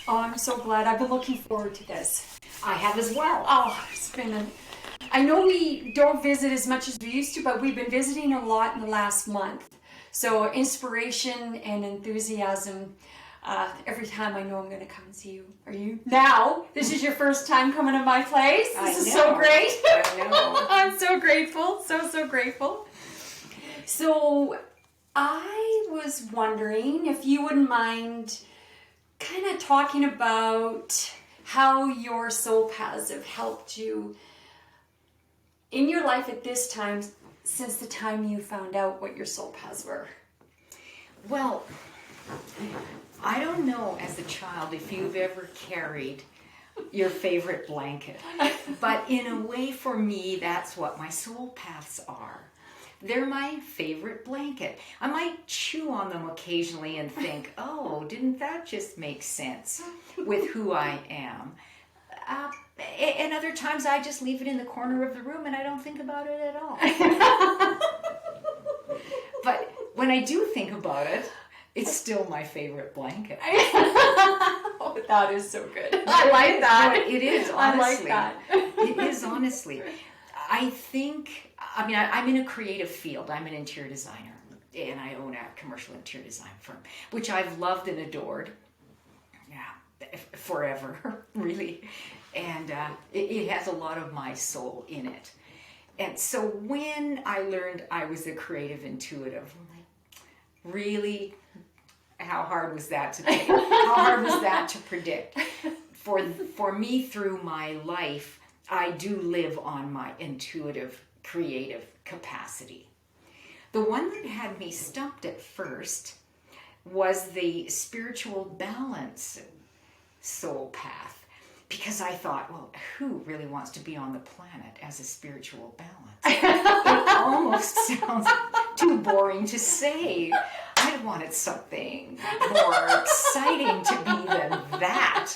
Oh, I'm so glad. I've been looking forward to this. I have as well. Oh, it's been I know we don't visit as much as we used to, but we've been visiting a lot in the last month. So inspiration and enthusiasm. Every time I know I'm going to come and see you. Are you? Now, this is your first time coming to my place. This is so great. I know. I'm so grateful. So grateful. So I was wondering if you wouldn't mind kind of talking about how your soul paths have helped you in your life at this time, since the time you found out what your soul paths were. Well, I don't know as a child if you've ever carried your favorite blanket, but in a way for me, that's what my soul paths are. They're my favorite blanket. I might chew on them occasionally and think, oh, didn't that just make sense with who I am? And other times I just leave it in the corner of the room and I don't think about it at all. But when I do think about it, it's still my favorite blanket. Oh, that is so good. I like that. It is, honestly. I like that. It is, honestly. I think, I'm in a creative field. I'm an interior designer, and I own a commercial interior design firm, which I've loved and adored forever, really. And it has a lot of my soul in it. And so when I learned I was a creative intuitive, I'm like, really? How hard was that to take? How hard was that to predict? For me, through my life, I do live on my intuitive, creative capacity. The one that had me stumped at first was the spiritual balance soul path, because I thought, well, who really wants to be on the planet as a spiritual balance? It almost sounds too boring to say. I wanted something more exciting to be than that.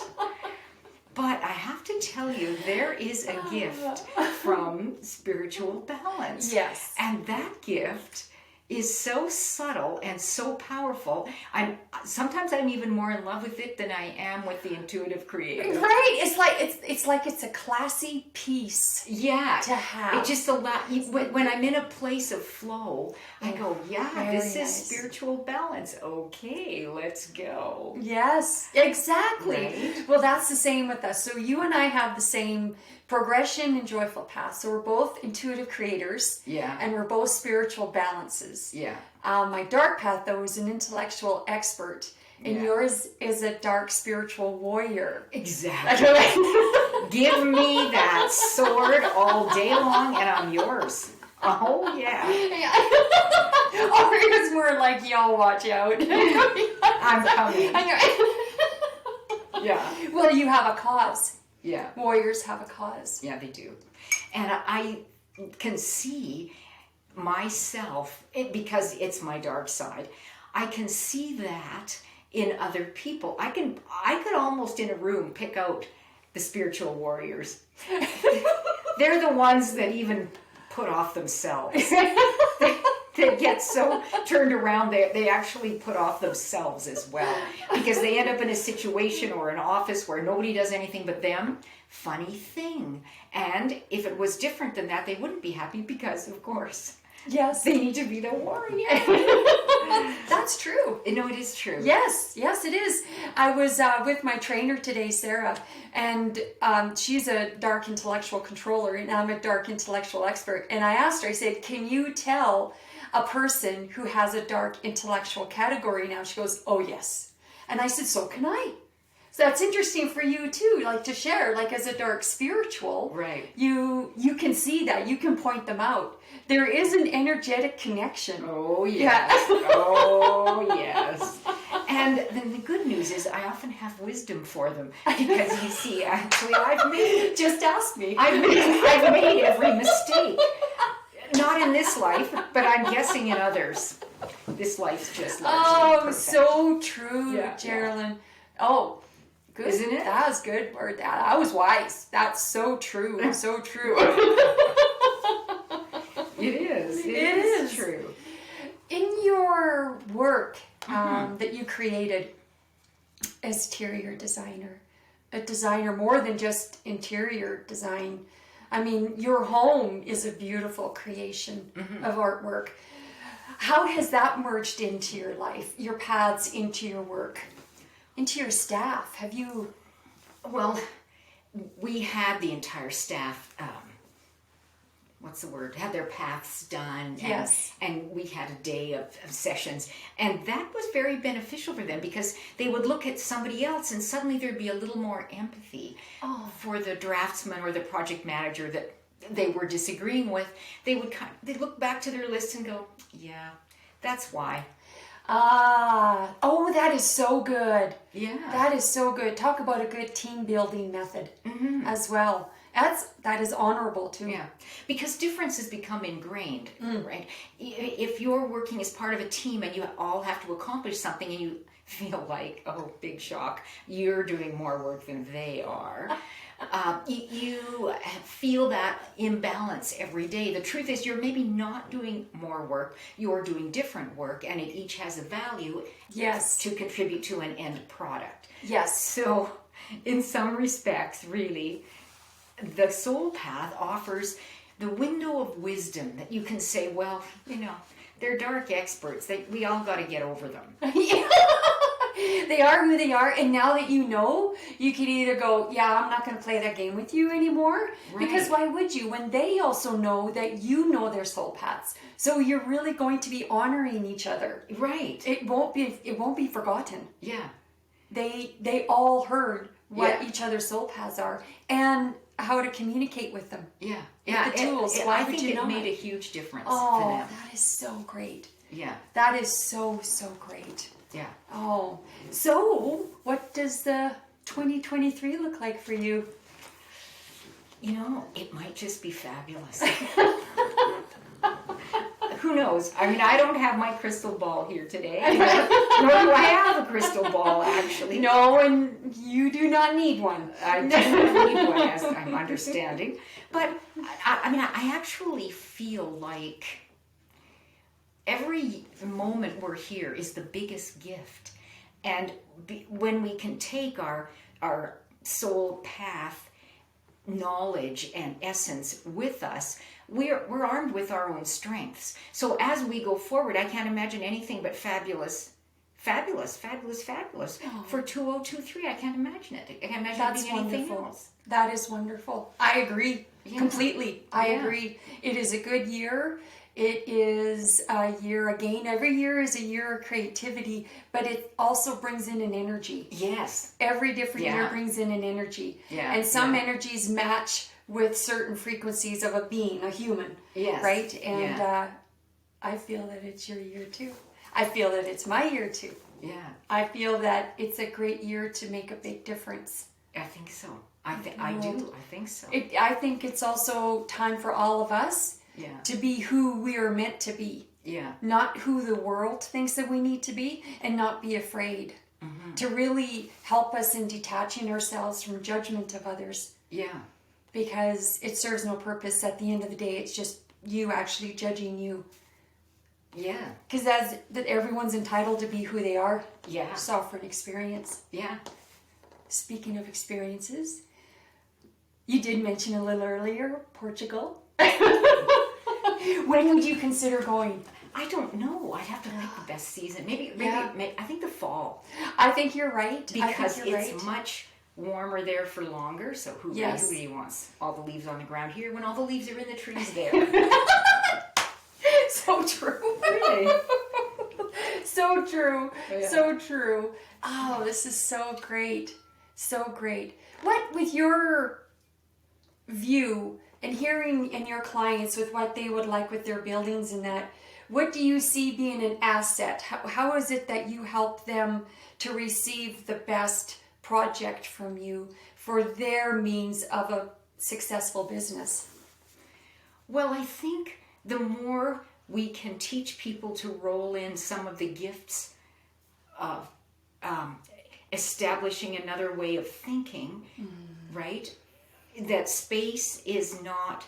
But I have to tell you, there is a gift from spiritual balance. Yes. And that gift is so subtle and so powerful. Sometimes I'm even more in love with it than I am with the intuitive creative. Right. It's like it's a classy piece. Yeah. To have. It just allows, when I'm in a place of flow, I go, this is spiritual balance. Okay, let's go. Yes, exactly. Right? Well, that's the same with us. So you and I have the same progression and joyful path. So we're both intuitive creators. Yeah. And we're both spiritual balances. Yeah. My dark path, though, is an intellectual expert. And yours is a dark spiritual warrior. Exactly. Give me that sword all day long and I'm yours. Oh, yeah. Or it's more like, y'all watch out. I'm coming. Yeah. Well, you have a cause. Yeah. Warriors have a cause. Yeah, they do. And I can see myself, because it's my dark side, I can see that in other people. I could almost in a room pick out the spiritual warriors. They're the ones that even put off themselves. They get so turned around, they actually put off themselves as well, because they end up in a situation or an office where nobody does anything but them. Funny thing. And if it was different than that, they wouldn't be happy because, of course, yes, they need to be the warrior. That's true. No, it is true. Yes, it is. I was with my trainer today, Sarah, and she's a dark intellectual controller, and I'm a dark intellectual expert. And I asked her, I said, can you tell a person who has a dark intellectual category now? She goes, oh, yes. And I said, so can I. So that's interesting for you too, like to share, like as a dark spiritual, right? You can see that, you can point them out. There is an energetic connection. Oh yes, oh yes. And then the good news is I often have wisdom for them, because you see, actually, just ask me. I've made every mistake. Not in this life, but I'm guessing in others. This life's just largely perfect. So true, Yeah, Jerilyn. Oh. Good. Isn't it? That was good word. That was wise. That's so true. So true. It is. It is true. In your work that you created, exterior designer, a designer more than just interior design. I mean, your home is a beautiful creation of artwork. How has that merged into your life, your paths into your work, into your staff? Have you... Well, we had the entire staff, had their paths done. Yes. And we had a day of sessions. And that was very beneficial for them because they would look at somebody else and suddenly there'd be a little more empathy for the draftsman or the project manager that they were disagreeing with. They'd look back to their list and go, yeah, that's why. That is so good. Yeah. That is so good. Talk about a good team building method as well. That is honorable too. Yeah, because differences become ingrained, right? If you're working as part of a team and you all have to accomplish something and you feel like, oh, big shock, you're doing more work than they are, you feel that imbalance every day. The truth is you're maybe not doing more work, you're doing different work, and it each has a value to contribute to an end product. Yes. So in some respects, really, the SolePath offers the window of wisdom that you can say, well, they're dark experts. We all got to get over them. They are who they are, and now that you know, you could either go, yeah, I'm not going to play that game with you anymore, because why would you, when they also know that you know their soul paths. So you're really going to be honoring each other. Right. It won't be forgotten. Yeah. They all heard what each other's soul paths are and how to communicate with them. Yeah. With the tools. Why I would think you it know made a huge difference for them. That is so great. Yeah. That is so great. Yeah. Oh, so what does the 2023 look like for you? It might just be fabulous. Who knows? I mean, I don't have my crystal ball here today. Nor do I have a crystal ball, actually. No, and you do not need one. I do not need one, as I'm understanding. But, I actually feel like every moment we're here is the biggest gift. And when we can take our soul path knowledge and essence with us, we're armed with our own strengths. So as we go forward, I can't imagine anything but fabulous for 2023. I can't imagine it. I can't imagine it being anything else. That is wonderful. I agree completely. I agree. It is a good year. It is a year, again, every year is a year of creativity, but it also brings in an energy. Yes. Every different year brings in an energy. Yeah. And some energies match with certain frequencies of a being, a human. Yes. Right? And I feel that it's your year too. I feel that it's my year too. Yeah. I feel that it's a great year to make a big difference. I think so. I do. I think so. I think it's also time for all of us to be who we are meant to be. Yeah. Not who the world thinks that we need to be, and not be afraid. To really help us in detaching ourselves from judgment of others. Yeah. Because it serves no purpose. At the end of the day, it's just you actually judging you. Yeah. Because that everyone's entitled to be who they are. Yeah. Sovereign experience. Yeah. Speaking of experiences, you did mention a little earlier, Portugal. When would you consider going? I don't know. I'd have to pick the best season. Maybe I think the fall. I think you're right. Because it's much warmer there for longer. So who really wants all the leaves on the ground here when all the leaves are in the trees there? So true. Really? So true. Yeah. So true. Oh, this is so great. So great. What, with your view and hearing and your clients with what they would like with their buildings and that, what do you see being an asset? How is it that you help them to receive the best project from you for their means of a successful business? Well, I think the more we can teach people to roll in some of the gifts of establishing another way of thinking, right? That space is not,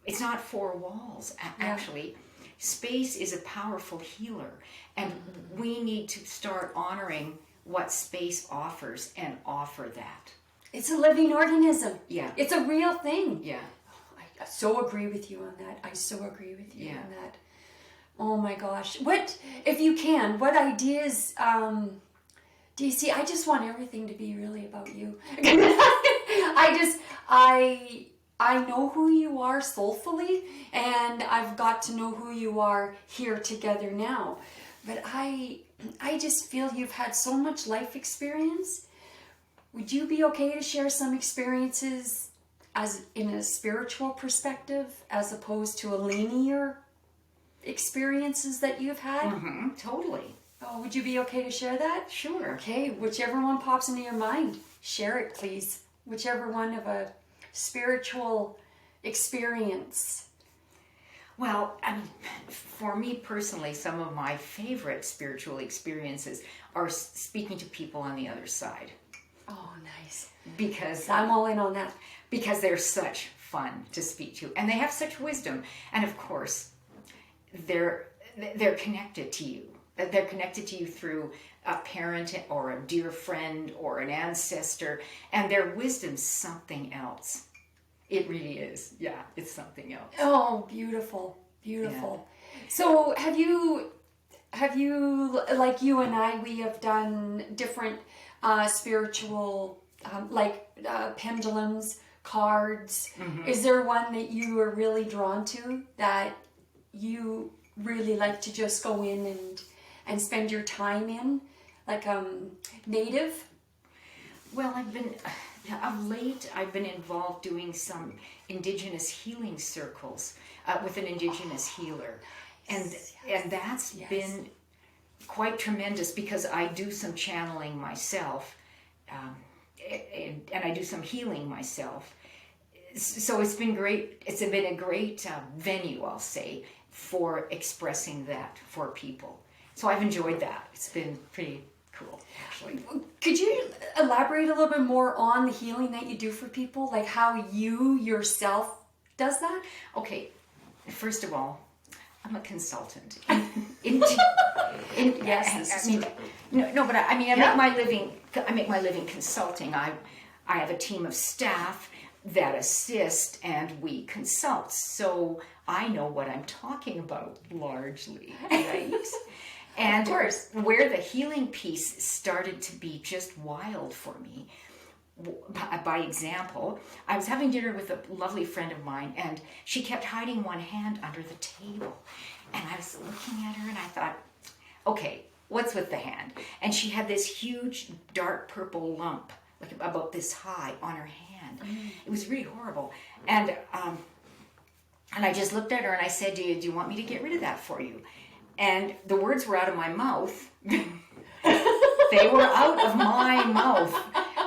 it's not four walls, actually. Space is a powerful healer, and we need to start honoring what space offers and offer that. It's a living organism. Yeah. It's a real thing. Yeah. I so agree with you on that. I so agree with you Yeah. on that. Oh my gosh. What, if you can, what ideas do you see? I just want everything to be really about you. I know who you are soulfully, and I've got to know who you are here together now. But I just feel you've had so much life experience. Would you be okay to share some experiences as in a spiritual perspective as opposed to a linear experiences that you've had? Mm-hmm. Totally. Oh, would you be okay to share that? Sure. Okay, whichever one pops into your mind, share it, please. Whichever one of a spiritual experience. Well, I mean, for me personally, some of my favorite spiritual experiences are speaking to people on the other side. Oh, nice. Because I'm all in on that. Because they're such fun to speak to, and they have such wisdom, and of course, they're connected to you. They're connected to you through a parent or a dear friend or an ancestor, and their wisdom's something else. It really is. Yeah, it's something else. Oh, beautiful, beautiful. Yeah. So have you, like you and I, we have done different spiritual, pendulums, cards. Mm-hmm. Is there one that you are really drawn to that you really like to just go in and spend your time in, like native? Well, of late I've been involved doing some Indigenous healing circles with an Indigenous healer, and that's been quite tremendous because I do some channeling myself, and I do some healing myself. So it's been great. It's been a great venue, I'll say, for expressing that for people. So I've enjoyed that. It's been pretty cool, actually. Could you elaborate a little bit more on the healing that you do for people? Like how you yourself does that? Okay, first of all, I'm a consultant. Yes, I mean, no, but I mean, I make my living consulting. I have a team of staff that assist and we consult. So I know what I'm talking about largely, right? And of course, where the healing piece started to be just wild for me, by example, I was having dinner with a lovely friend of mine, and she kept hiding one hand under the table. And I was looking at her, and I thought, okay, what's with the hand? And she had this huge dark purple lump, like about this high, on her hand. It was really horrible. And I just looked at her, and I said, do you want me to get rid of that for you? And the words were out of my mouth. They were out of my mouth.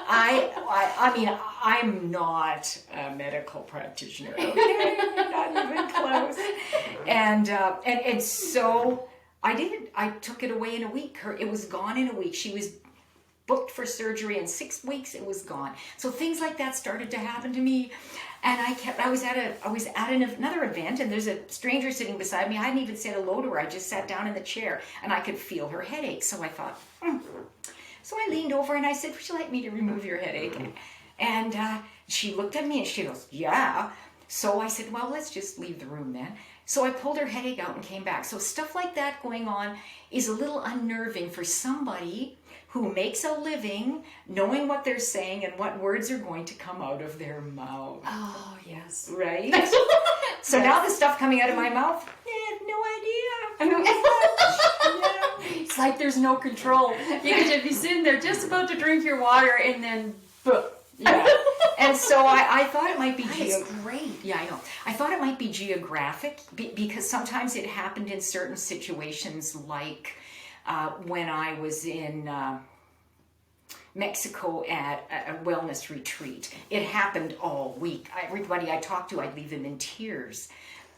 I mean, I'm not a medical practitioner. Okay, not even close. And so I did. I took it away in a week. It was gone in a week. She was booked for surgery in 6 weeks. It was gone. So things like that started to happen to me. And I was at another event, and there's a stranger sitting beside me. I hadn't even said hello to her. I just sat down in the chair, and I could feel her headache. So I thought, So I leaned over and I said, would you like me to remove your headache? And she looked at me and she goes, yeah. So I said, well, let's just leave the room then. So I pulled her headache out and came back. So stuff like that going on is a little unnerving for somebody who makes a living knowing what they're saying and what words are going to come out of their mouth. Oh, yes. Right? So now the stuff coming out of my mouth, I have no idea. It's like there's no control. Because if you're sitting there just about to drink your water and then boom. Yeah. And so I thought it might be great. Yeah, I know. I thought it might be geographic because sometimes it happened in certain situations, like when I was in Mexico at a wellness retreat. It happened all week. Everybody I talked to, I'd leave them in tears.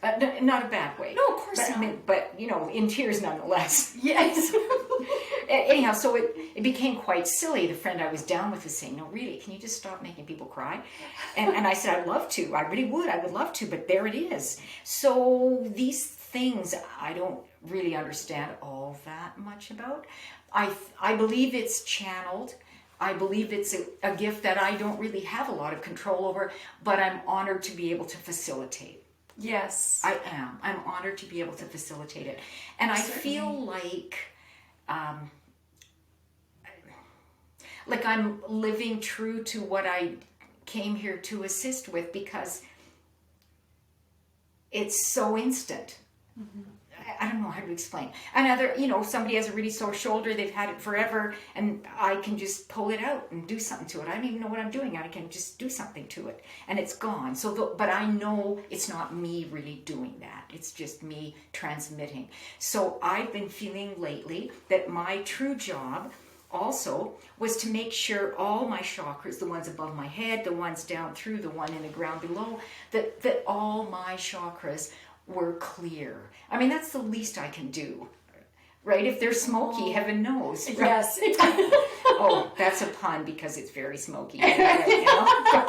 Not a bad way. No, of course not. I mean, but, in tears nonetheless. Yes. Anyhow, so it became quite silly. The friend I was down with was saying, no, really, can you just stop making people cry? And I said, I'd love to. I really would. I would love to, but there it is. So these things I don't really understand all that much about. I believe it's channeled. I believe it's a gift that I don't really have a lot of control over, but I'm honored to be able to facilitate. Yes. I am. I'm honored to be able to facilitate it. And I feel like I'm living true to what I came here to assist with, because it's so instant. Mm-hmm. I don't know how to explain. Another, somebody has a really sore shoulder, they've had it forever, and I can just pull it out and do something to it. I don't even know what I'm doing. I can just do something to it, and it's gone. But I know it's not me really doing that. It's just me transmitting. So I've been feeling lately that my true job also was to make sure all my chakras, the ones above my head, the ones down through, the one in the ground below, that all my chakras were clear. I mean, that's the least I can do, right? If they're smoky, heaven knows. Right? Yes. Oh, that's a pun because it's very smoky right now.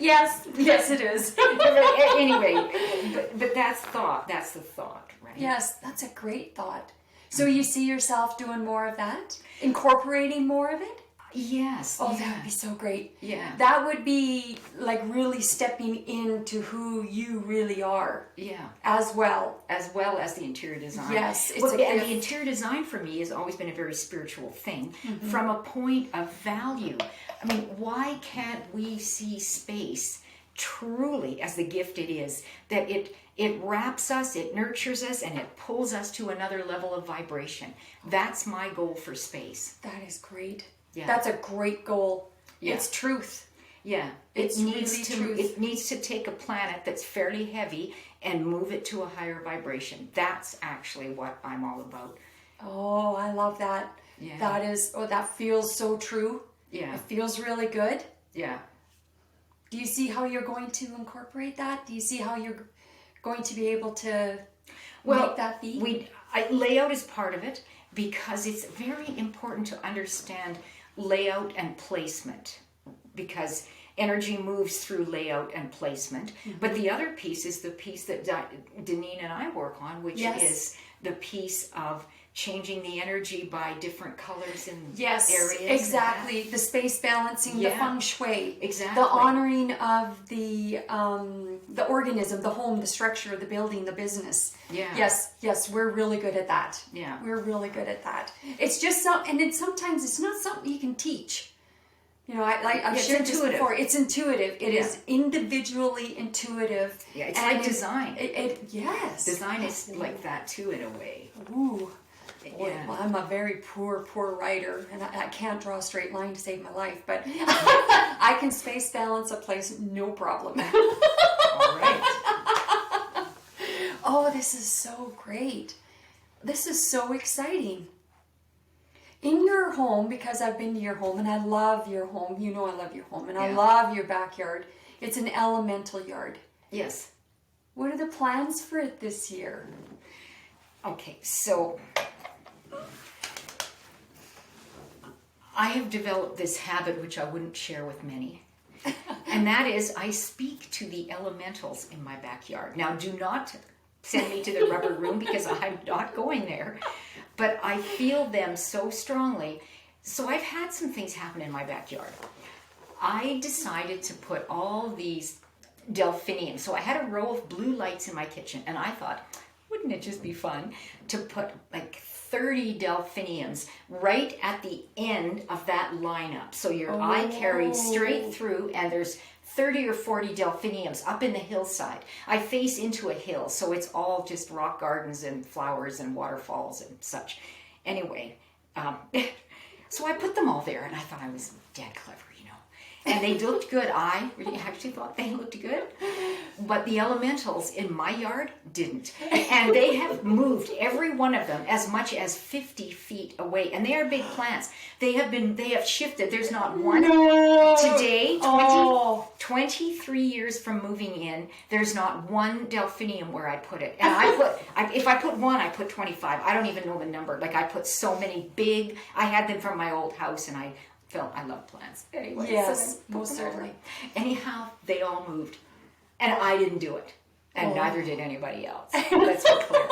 Yes, it is. Anyway, but that's thought. That's the thought, right? Yes, that's a great thought. So you see yourself doing more of that? Incorporating more of it? Yes. Oh, that would be so great. Yeah. That would be like really stepping into who you really are. Yeah. As well as the interior design. Yes. And the interior design for me has always been a very spiritual thing, mm-hmm. from a point of value. I mean, why can't we see space truly as the gift it is, that it wraps us, it nurtures us, and it pulls us to another level of vibration? That's my goal for space. That is great. Yeah. That's a great goal. Yeah. It's truth. Yeah. It's really truth. It needs to take a planet that's fairly heavy and move it to a higher vibration. That's actually what I'm all about. Oh, I love that. Yeah. That feels so true. Yeah. It feels really good. Yeah. Do you see how you're going to incorporate that? Do you see how you're going to be able to make that be? Layout is part of it, because it's very important to understand layout and placement, because energy moves through layout and placement. Mm-hmm. But the other piece is the piece that Deneen and I work on, which is the piece of changing the energy by different colors and areas. Exactly. The space balancing, the Feng Shui. Exactly. The honoring of the organism, the home, the structure, the building, the business. Yeah. Yes, we're really good at that. Yeah. We're really good at that. It's just sometimes it's not something you can teach. I've shared this before. It's intuitive. It is individually intuitive. Yeah, it's like design. Yes. Design is like that too, in a way. Ooh. Boy, well, I'm a very poor writer, and I can't draw a straight line to save my life, but I can space balance a place, no problem. All right. Oh, this is so great. This is so exciting. In your home, because I've been to your home, and I love your home. I love your home, and I love your backyard. It's an elemental yard. Yes. What are the plans for it this year? Okay, so I have developed this habit which I wouldn't share with many. And that is, I speak to the elementals in my backyard. Now, do not send me to the rubber room, because I'm not going there. But I feel them so strongly. So I've had some things happen in my backyard. I decided to put all these delphiniums. So I had a row of blue lights in my kitchen, and I thought, wouldn't it just be fun to put like 30 delphiniums right at the end of that lineup? So your eye carried straight through, and there's 30 or 40 delphiniums up in the hillside. I face into a hill, so it's all just rock gardens and flowers and waterfalls and such. Anyway, so I put them all there, and I thought I was dead clever, and they looked good. I really actually thought they looked good. But the elementals in my yard didn't. And they have moved, every one of them, as much as 50 feet away. And they are big plants. They have shifted. There's not one. Today, 23 years from moving in, there's not one delphinium where I put it. And if I put one, I put 25. I don't even know the number. Like, I put so many big, I had them from my old house, and I love plants. Anyway, yes, most certainly. Anyhow, they all moved. And I didn't do it. And neither did anybody else. Let's be clear.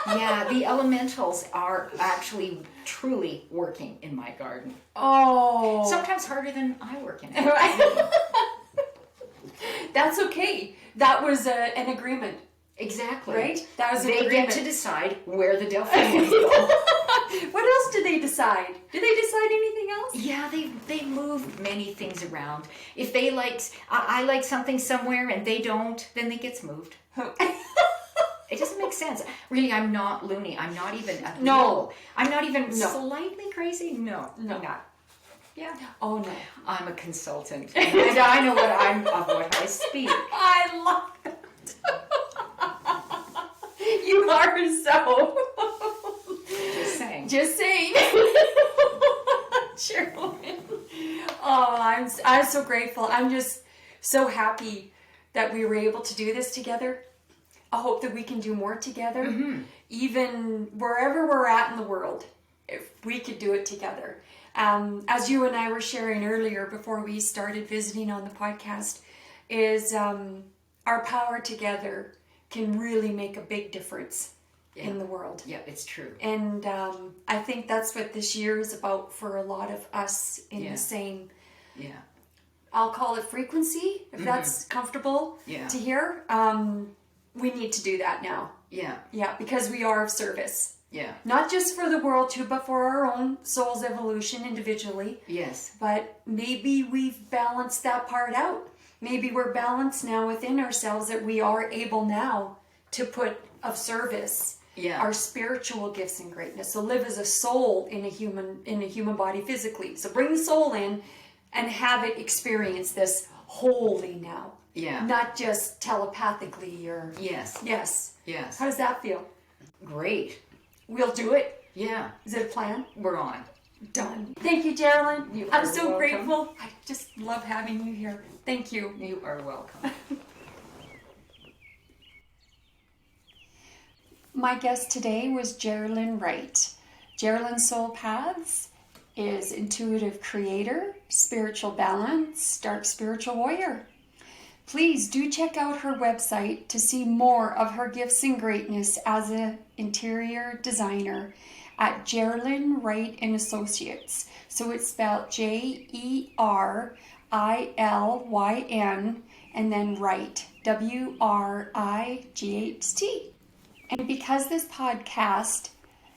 Yeah, the elementals are actually truly working in my garden. Oh. Sometimes harder than I work in it. That's okay. That was an agreement. Exactly. Right? That was an They agreement. get to decide where the delphiniums go. What else did they decide? Did they decide anything else? Yeah, they move many things around. If they I like something somewhere and they don't, then it gets moved. It doesn't make sense. Really, I'm not loony. I'm not even I'm not even slightly crazy. No, I'm not. Yeah. Oh no. I'm a consultant, and I know of what I speak. I love that. You are so. Just saying. Jerilyn. Oh, I'm so grateful. I'm just so happy that we were able to do this together. I hope that we can do more together, even wherever we're at in the world, if we could do it together. As you and I were sharing earlier before we started visiting on the podcast, is our power together can really make a big difference in the world. Yeah, it's true. And I think that's what this year is about for a lot of us in the same, I'll call it frequency, if that's comfortable to hear. We need to do that now. Yeah. Yeah, because we are of service. Yeah. Not just for the world too, but for our own soul's evolution individually. Yes. But maybe we've balanced that part out. Maybe we're balanced now within ourselves that we are able now to put of service our spiritual gifts and greatness. So live as a soul in a human body physically. So bring the soul in and have it experience this wholly now. Yeah. Not just telepathically or... Yes. Yes. Yes. How does that feel? Great. We'll do it. Yeah. Is it a plan? We're on. Done. Thank you, Jerilyn. I'm so welcome. grateful. I just love having you here. Thank you. You are welcome. My guest today was Jerilyn Wright. Jerilyn SolePaths is intuitive creator, spiritual balance, dark spiritual warrior. Please do check out her website to see more of her gifts and greatness as an interior designer at Jerilyn Wright and Associates. So it's spelled Jerilyn and then Wright, Wright. And because this podcast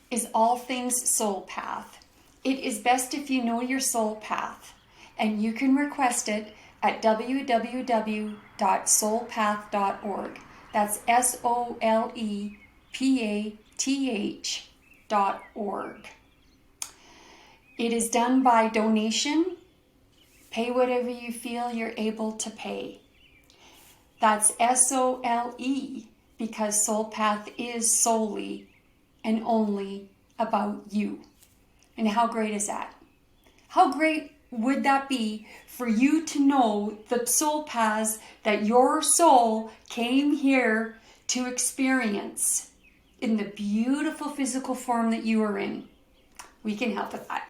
is all things SolePath, it is best if you know your soul path, and you can request it at www.solepath.org. That's SolePath.org. It is done by donation. Pay whatever you feel you're able to pay. That's SOLE, because SolePath is solely and only about you. And how great is that? How great would that be for you to know the soul paths that your soul came here to experience in the beautiful physical form that you are in? We can help with that.